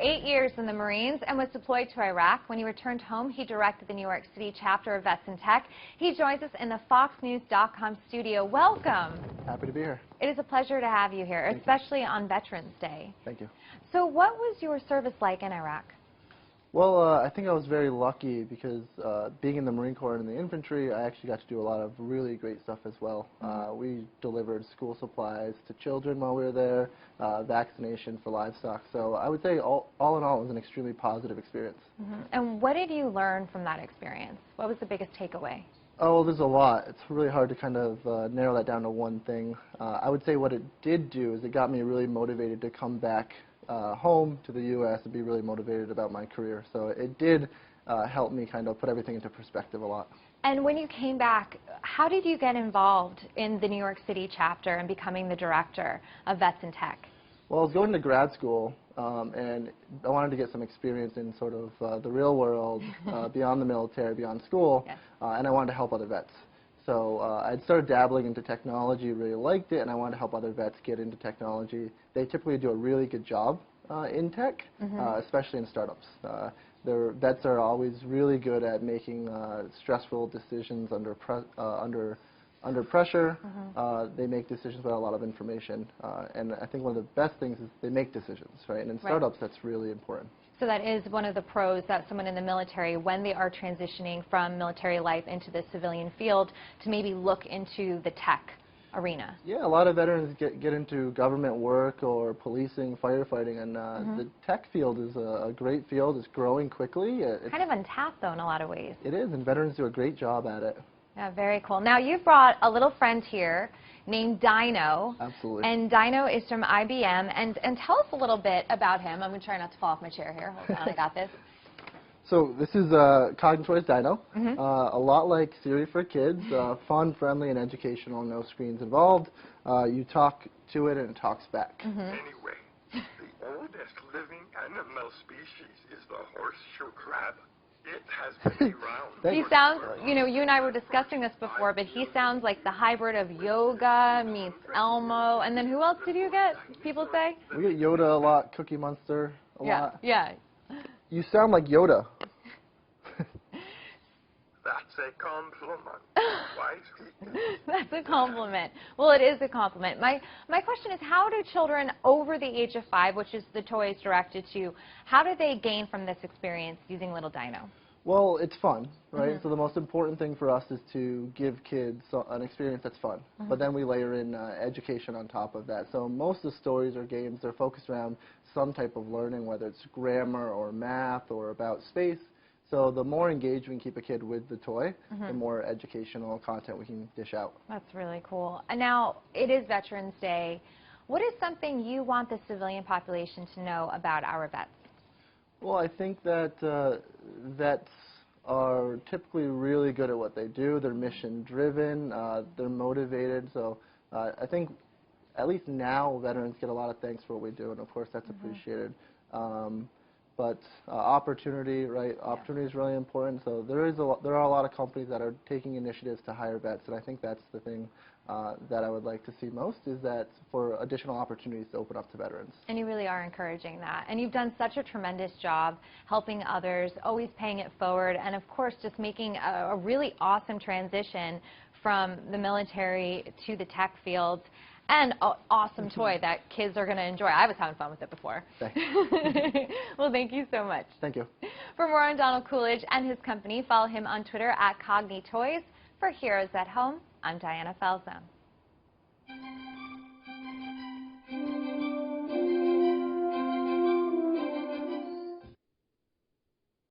8 years in the Marines and was deployed to Iraq. When he returned home, he directed the New York City chapter of Vets in Tech. He joins us in the FoxNews.com studio. Welcome. Happy to be here. It is a pleasure to have you here, especially on Veterans Day. Thank you. So what was your service like in Iraq? Well, I think I was very lucky because being in the Marine Corps and in the infantry, I actually got to do a lot of really great stuff as well. We delivered school supplies to children while we were there, vaccination for livestock. So I would say all in all, it was an extremely positive experience. And what did you learn from that experience? What was the biggest takeaway? Oh, well, there's a lot. It's really hard to kind of narrow that down to one thing. I would say what it did do is it got me really motivated to come back home to the U.S. and be really motivated about my career. So it did help me kind of put everything into perspective a lot. And when you came back, how did you get involved in the New York City chapter and becoming the director of Vets in Tech? Well, I was going to grad school, and I wanted to get some experience in sort of the real world, beyond the military, beyond school, Yes. And I wanted to help other vets. So I'd started dabbling into technology, really liked it, and I wanted to help other vets get into technology. They typically do a really good job in tech, especially in startups. Their vets are always really good at making stressful decisions under pressure. They make decisions without a lot of information, and I think one of the best things is they make decisions, right? And in startups, that's really important. So that is one of the pros that someone in the military, when they are transitioning from military life into the civilian field, to maybe look into the tech arena. Yeah, a lot of veterans get into government work or policing, firefighting, and the tech field is a great field. It's growing quickly. It's kind of untapped, though, in a lot of ways. It is, and veterans do a great job at it. Yeah, very cool. Now, you've brought a little friend here named Dino. Absolutely. And Dino is from IBM. And tell us a little bit about him. I'm going to try not to fall off my chair here. Hold on, I got this. So this is Cognitoy's Dino. A lot like Siri for kids, fun, friendly, and educational, no screens involved. You talk to it and it talks back. Anyway, the oldest living animal species is the horseshoe crab. It has been around. He sounds, you know, you and I were discussing this before, but he sounds like the hybrid of Yoga meets Elmo. And then who else did you get, people say? We get Yoda a lot, Cookie Monster a lot. Yeah. You sound like Yoda. That's a compliment. That's a compliment. Well, it is a compliment. My question is, how do children over the age of 5, which is the toy is directed to, how do they gain from this experience using Little Dino? Well, it's fun, right? So the most important thing for us is to give kids an experience that's fun. But then we layer in education on top of that. So most of the stories or games are focused around some type of learning, whether it's grammar or math or about space. So the more engaged we can keep a kid with the toy, the more educational content we can dish out. That's really cool. And now, it is Veterans Day. What is something you want the civilian population to know about our vets? Well, I think that vets are typically really good at what they do. They're mission-driven. They're motivated. So I think at least now veterans get a lot of thanks for what we do, and of course that's appreciated. But opportunity, right? Opportunity is really important. So there are a lot of companies that are taking initiatives to hire vets, and I think that's the thing that I would like to see most, is that for additional opportunities to open up to veterans. And you really are encouraging that. And you've done such a tremendous job helping others, always paying it forward, and of course just making a really awesome transition from the military to the tech fields. And an awesome toy that kids are going to enjoy. I was having fun with it before. Thanks. Well, thank you so much. Thank you. For more on Donald Coolidge and his company, follow him on Twitter at Cognitoys. For Heroes at Home, I'm Diana Falzone.